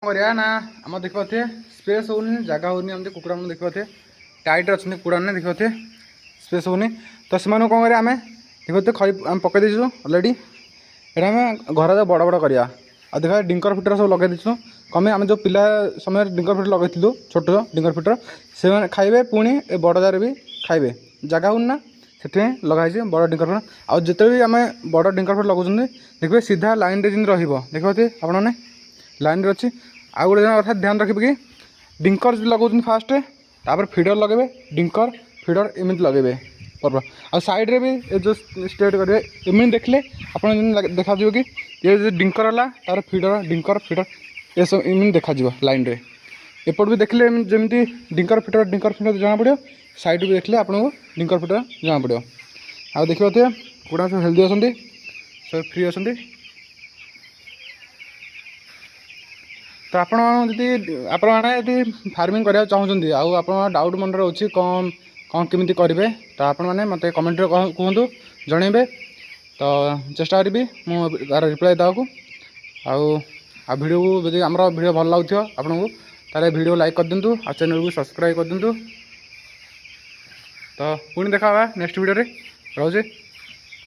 करिया ना आम देखिए स्पेस होनी जगह होनी आम कुकुड़ा मैंने देखिए टाइट अच्छे कुकुड़ा मैंने देखिए स्पेस होनी तो से कौन करिया आम देखिए खरी आम पकई देचु अलरेडी ये आम घर बड़ बड़ करिया आ देखा डिंकर फिटर सब लगे देचु कमे आम जो पिला समय डिंकर फिटर लगे छोट डिंकर फिटर से खाइबे पुणी ए बड़ जार भी खाइबे जगह होनी ना से लगाई बड़ डिंकर फिटर आउ जिते भी आम बड़ डिंकर फिटर लगाऊँ देखिए सीधा लाइन रे देखिए आपने लाइन रे अच्छी आउ गोटे कथा ध्यान रखिए कि डिंकर लगाऊँ फास्ट तापर फिडर लगे डिंकर फिडर एमती लगे पर्व आ साइड रे भी जो स्ट्रेट करेंगे एमती देखले आप देखा कि ये जो डिंकर है तार फिडर डिंकर फिडर ये सब एमती देखा लाइन रे एपट भी देखले जमी डिंकर फिटर जना पड़ो साइड भी देखले आपको डिंकर फिटर जना पड़ो आ देखिए कुड़ा सब हेल्दी अच्छा सब फ्री अच्छा तो आपड़ी फार्मिंग करने चाहते आप डाउट मन रे अच्छी कौन कौन केमी करेंगे तो आपण मैंने मत कमेंट कहतु जनइबे तो चेष्टा करी तार रिप्लाई देवाक आ वीडियो को जब आम वीडियो भल लगे आपको तारे वीडियो लाइक कर दिंतु आ चैनल को सब्सक्राइब कर दिंतु तो पुणी देखा नेक्स्ट वीडियो रे रोजे।